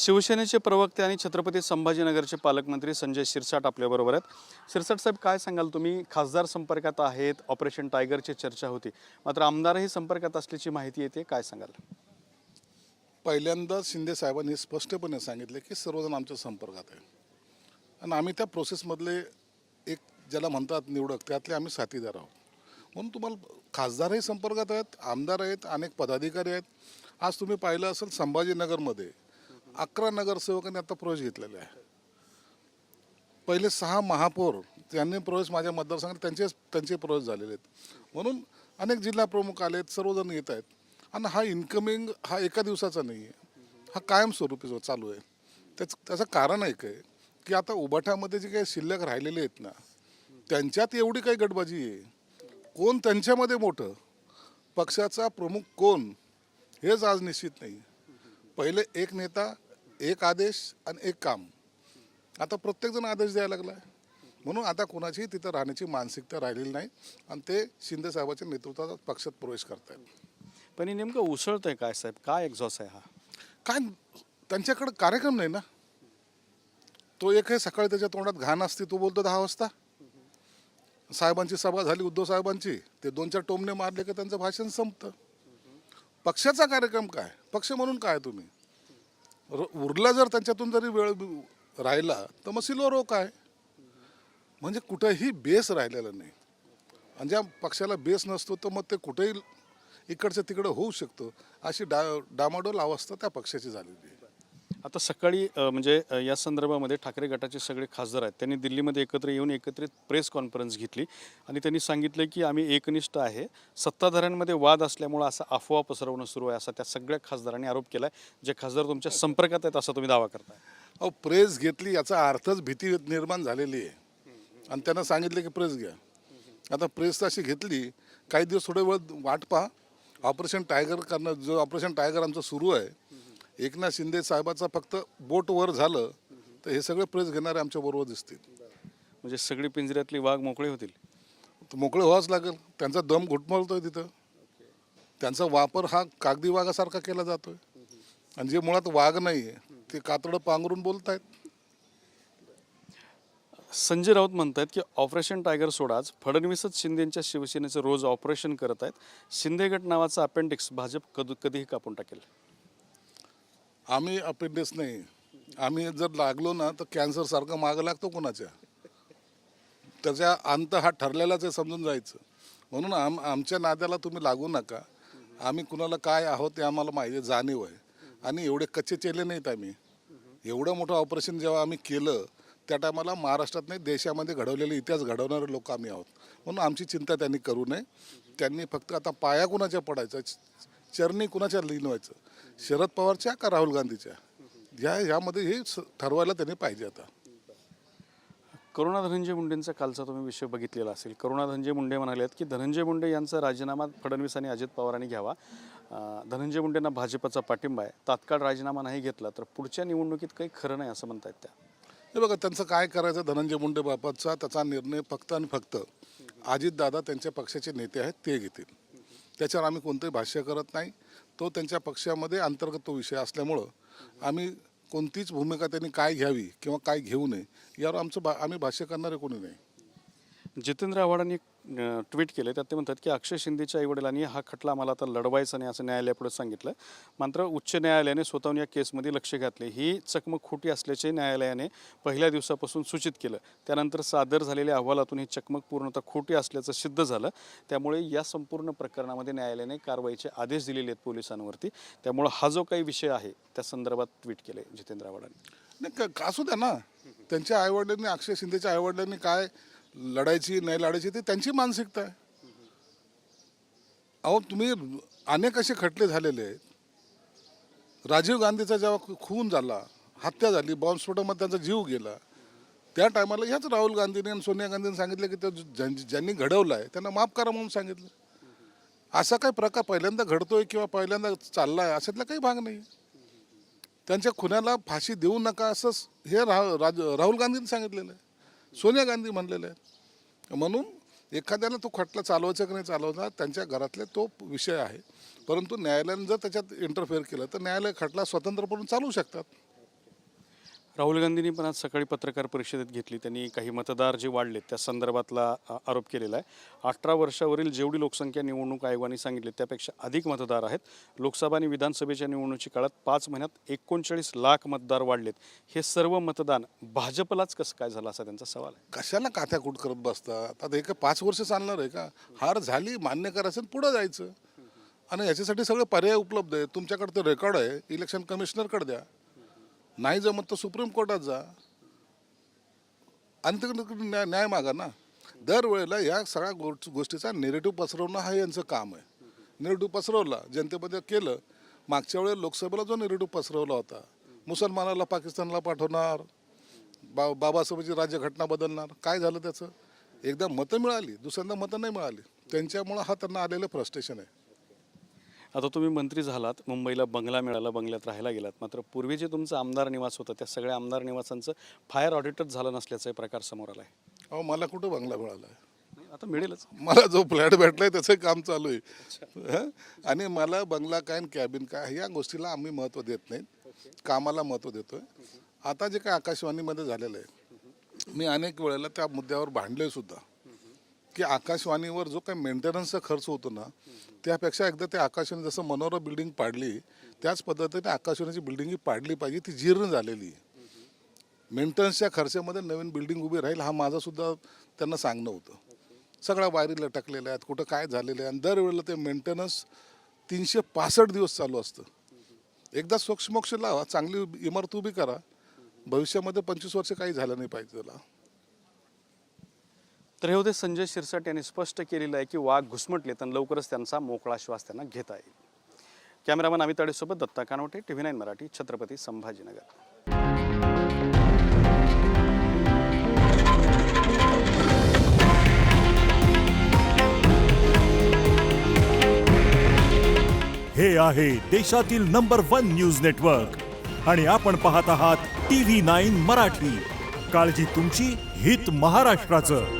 शिवसेनेचे प्रवक्ते आणि छत्रपती संभाजीनगरचे पालकमंत्री संजय शिरसाट आपल्याबरोबर आहेत. शिरसाट साहेब, काय सांगाल तुम्ही? खासदार संपर्कात आहेत, ऑपरेशन टायगरची चर्चा होती, मात्र आमदारही संपर्कात असल्याची माहिती येते, काय सांगाल? पहिल्यांदा शिंदे साहेबांनी स्पष्टपणे सांगितले की सर्वजण आमच्या संपर्कात आहे आणि आम्ही त्या प्रोसेसमधले एक ज्याला म्हणतात निवडक त्यातले आम्ही साथीदार आहोत. म्हणून तुम्हाला खासदारही संपर्कात आहेत, आमदार आहेत, अनेक पदाधिकारी आहेत. आज तुम्ही पाहिलं असेल संभाजीनगरमध्ये 11 नगरसेवकांनी आता प्रवेश घेतलेला आहे. पहिले 6 महापौर त्यांनी प्रवेश माझ्या मतदारसंघात त्यांचे प्रवेश झालेले आहेत. म्हणून अनेक जिल्हा प्रमुख आलेत, सर्वजण येत आहेत. आणि हा इन्कमिंग हा एका दिवसाचा नाही आहे, हा कायमस्वरूपी चालू आहे. त्याचं कारण एक आहे की आता उबाठामध्ये जे काही शिल्लक राहिलेले आहेत ना, त्यांच्यात एवढी काही गटबाजी आहे. कोण त्यांच्यामध्ये मोठं, पक्षाचा प्रमुख कोण, हेच आज निश्चित नाही. पहिले एक नेता, एक आदेश आणि एक काम. आता प्रत्येकजण आदेश द्यायला लागला आहे. म्हणून आता कोणाची तिथं राहण्याची मानसिकता राहिलेली नाही आणि ते शिंदे साहेबांच्या नेतृत्वात पक्षात प्रवेश करत आहेत. पण हे नेमकं उसळतंय काय साहेब? काय एक्झॉस्ट आहे हा? काय त्यांच्याकडे कार्यक्रम नाही ना. तो एक आहे, सकाळी त्याच्या तोंडात घाण असते, तो बोलतो 10 वाजता. साहेबांची सभा झाली उद्धव साहेबांची, ते 2-4 टोमणे मारले की त्यांचं भाषण संपतं. पक्षाचा कार्यक्रम काय, पक्ष म्हणून काय तुम्ही उरला जर त्यांच्यातून जरी वेळ राहिला तर मग सिल्वर काय, म्हणजे कुठेही बेस राहिलेला नाही. आणि ज्या पक्षाला बेस नसतो तर मग ते कुठेही इकडचं तिकडं होऊ शकतं. अशी डामाडोल अवस्था त्या पक्षाची झालेली आहे. आता सकाळी म्हणजे या संदर्भामध्ये ठाकरे गटाचे सगळे खासदार आहेत, त्यांनी दिल्लीमध्ये एकत्र येऊन एकत्रित प्रेस कॉन्फरन्स घेतली आणि त्यांनी सांगितलं की आम्ही एकनिष्ठ आहे, सत्ताधाऱ्यांमध्ये वाद असल्यामुळे असा अफवा पसरवणं सुरू आहे, असा त्या सगळ्या खासदारांनी आरोप केला आहे. जे खासदार तुमच्या संपर्कात आहेत असा तुम्ही दावा करताय. अहो, प्रेस घेतली याचा अर्थच भीती निर्माण झालेली आहे आणि त्यांना सांगितलं की प्रेस घ्या. आता प्रेस अशी घेतली, काही दिवस थोडे वेळ वाट पहा. ऑपरेशन टायगर करणं, जो ऑपरेशन टायगर आमचं सुरू आहे, एकनाथ शिंदे साहेबाचा फक्त बोट वर झालं तर हे सगळे प्रेस घेणारे आमच्या बरोबर दिसतील. म्हणजे सगळी पिंजऱ्यातली वाघ मोकळे होतील. मोकळे व्हावंच लागेल. त्यांचा दम घुटमळतोय तिथं. त्यांचा वापर हा कागदी वाघासारखा केला जातोय आणि जे मुळात वाघ नाही आहे ते कातडं पांघरून बोलतायत. संजय राऊत म्हणतात की ऑपरेशन टायगर सोडाच, फडणवीसच शिंदेच्या शिवसेनेचं रोज ऑपरेशन करत आहेत. शिंदे गट नावाचा अपेंडिक्स भाजप कधीही कापून टाकेल. आम्ही अपेंडिक्स नाही, आम्ही जर लागलो ना तर कॅन्सरसारखं मागं लागतो कोणाच्या. त्याचा अंत हा ठरलेलाच आहे, समजून जायचं. म्हणून आमच्या नाद्याला तुम्ही लागू नका. आम्ही कुणाला काय आहोत ते आम्हाला माहिती, जाणीव आहे. आणि एवढे कच्चे चेले नाहीत आम्ही. एवढं मोठं ऑपरेशन जेव्हा आम्ही केलं त्या टायमाला महाराष्ट्रात नाही देशामध्ये घडवलेले इतिहास घडवणारे लोक आम्ही आहोत. म्हणून आमची चिंता त्यांनी करू नये. त्यांनी फक्त आता पाया कुणाच्या पडायचा, चरणी कुणाच्या लीन व्हायचं, शरद पवारच्या का राहुल गांधीच्या, ह्यामध्ये हे ठरवायला त्यांनी पाहिजे. आता करुणा धनंजय मुंडेंचा कालचा तुम्ही विषय बघितलेला असेल. करुणा धनंजय मुंडे म्हणाले आहेत की धनंजय मुंडे यांचा राजीनामा फडणवीस आणि अजित पवारांनी घ्यावा. धनंजय मुंडेंना भाजपचा पाठिंबा आहे. तात्काळ राजीनामा नाही घेतला तर पुढच्या निवडणुकीत काही खरं नाही असं म्हणतायत त्या. हे बघा, त्यांचं काय करायचं धनंजय मुंडे बाबतचा त्याचा निर्णय फक्त आणि फक्त अजितदादा त्यांच्या पक्षाचे नेते आहेत ते घेतील. त्याच्यावर आम्ही कोणतंही भाष्य करत नाही. तो त्यांच्या पक्षामध्ये अंतर्गत तो विषय असल्यामुळं आम्ही कोणतीच भूमिका त्यांनी काय घ्यावी किंवा काय घेऊ नये यावर आम्ही भाष्य करणारे कोणी नाही. जितेंद्र आव्हाडांनी ट्विट केले, त्यात ते म्हणतात की अक्षय शिंदेच्या आईवडिलांनी हा खटला मला आता लढवायचा नाही असं न्यायालयापुढे सांगितलं. मात्र उच्च न्यायालयाने स्वतःहून या केसमध्ये लक्ष घातले. ही चकमक खोटी असल्याचे न्यायालयाने पहिल्या दिवसापासून सूचित केलं. त्यानंतर सादर झालेल्या अहवालातून ही चकमक पूर्णतः खोटी असल्याचं सिद्ध झालं. त्यामुळे या संपूर्ण प्रकरणामध्ये न्यायालयाने कारवाईचे आदेश दिलेले आहेत पोलिसांवरती. त्यामुळे हा जो काही विषय आहे त्या संदर्भात ट्विट केले जितेंद्र आव्हाडांनी. नाही असू द्या ना, त्यांच्या आईवडिलांनी, अक्षय शिंदेच्या आईवडिलांनी काय लढायची नाही लढायची ते त्यांची मानसिकता आहे. अहो, तुम्ही अनेक असे खटले झालेले आहेत. राजीव गांधीचा जेव्हा खून झाला, हत्या झाली, बॉम्बस्फोटामध्ये त्यांचा जीव गेला, त्या टायमाला ह्याच राहुल गांधीने आणि सोनिया गांधीने सांगितलं की ते ज्यांनी घडवलं आहे त्यांना माफ करा म्हणून सांगितलं. असा काही प्रकार पहिल्यांदा घडतोय किंवा पहिल्यांदा चालला आहे अशातला काही भाग नाही. त्यांच्या खुन्याला फाशी देऊ नका असं हे राहुल गांधींनी सांगितलेलं आहे, सोनिया गांधी म्हणलेलं आहे. म्हणून एखाद्याला तो खटला चालवायचा की नाही चालवायचा त्यांच्या घरातले तो विषय आहे. परंतु न्यायालयाने जर त्याच्यात इंटरफेअर केलं तर न्यायालय खटला स्वतंत्रपणे चालवू शकतात. राहुल गांधींनी पण आज सकाळी पत्रकार परिषदेत घेतली. त्यांनी काही मतदार जे वाढलेत त्या संदर्भातला आरोप केलेला आहे. 18 वर्षावरील जेवढी लोकसंख्या निवडणूक आयोगाने सांगितली त्यापेक्षा अधिक मतदार आहेत. लोकसभा आणि विधानसभेच्या निवडणुकीच्या काळात 5 महिन्यात 39 लाख मतदार वाढलेत. हे सर्व मतदान भाजपलाच कसं काय झालं असा त्यांचा सवाल आहे. कशाला काथ्याकूट करत बसतात? आता हे काय 5 वर्ष चालणार आहे का? हार झाली, मान्य करायचं, पुढं जायचं. आणि याच्यासाठी सगळे पर्याय उपलब्ध आहे. तुमच्याकडे तर रेकॉर्ड आहे, इलेक्शन कमिशनरकडे द्या. नाही जमत तर सुप्रीम कोर्टात जा आणि तिकडे न्याय मागा ना. दरवेळेला या सगळ्या गोष्टीचा नेरेटिव्ह पसरवणं हा यांचं काम आहे. नेरेटिव्ह पसरवला, जनतेमध्ये केलं. मागच्या वेळेला लोकसभेला जो नेरेटिव्ह पसरवला होता, मुसलमानाला पाकिस्तानला पाठवणार, बाबासाहेबांची राज्यघटना बदलणार, काय झालं त्याचं? एकदा मतं मिळाली, दुसऱ्यांदा मतं नाही मिळाली. त्यांच्यामुळं हा त्यांना आलेलं फ्रस्ट्रेशन आहे. आता तुम्ही मंत्री झालात, मुंबईला बंगला मिळाला, बंगल्यात राहायला गेलात. मात्र पूर्वी जे तुमचं आमदार निवास होतं त्या सगळ्या आमदार निवासांचं फायर ऑडिटच झालं नसल्याचा प्रकार समोर आला आहे. अहो, मला कुठं बंगला मिळाला आहे? आता मिळेलच. मला जो फ्लॅट भेटलाय त्याचं काम चालू आहे. आणि मला बंगला काय कॅबिन काय या गोष्टीला आम्ही महत्त्व देत नाही. कामाला महत्त्व देतोय. आता जे काय आकाशवाणीमध्ये झालेलं आहे, मी अनेक वेळेला त्या मुद्द्यावर भांडलोय सुद्धा की आकाशवाणीवर जो काही मेंटेनन्सचा खर्च होतो ना, त्यापेक्षा एकदा ते आकाशवाणी जसं मनोरा बिल्डिंग पाडली त्याच पद्धतीने आकाशवाणीची बिल्डिंग पाडली पाहिजे. ती जीर्ण झालेली आहे. मेंटेनन्सच्या खर्चामध्ये नवीन बिल्डिंग उभी राहील हा माझा सुद्धा त्यांना सांगणं होतं. सगळ्या वायरी लटकलेल्या आहेत, कुठं काय झालेलं आहे. आणि दरवेळेला ते मेंटेनन्स 365 दिवस चालू असतं. एकदा सोक्षमोक्ष लावा, चांगली इमारत उभी करा. भविष्यामध्ये 25 वर्ष काही झालं नाही पाहिजे त्याला. तर हे होते संजय शिरसाट यांनी स्पष्ट केलेलं आहे की वाघ घुसमटलेत आणि लवकरच त्यांचा मोकळा श्वास त्यांना घेता येईल. कॅमेरामन अमित ताडेसोबत दत्ता कानवटे, TV9 मराठी, छत्रपती संभाजीनगर. हे आहे देशातील नंबर 1 न्यूज नेटवर्क आणि आपण पाहत आहात TV9 मराठी. काळजी तुमची, हित महाराष्ट्राचं.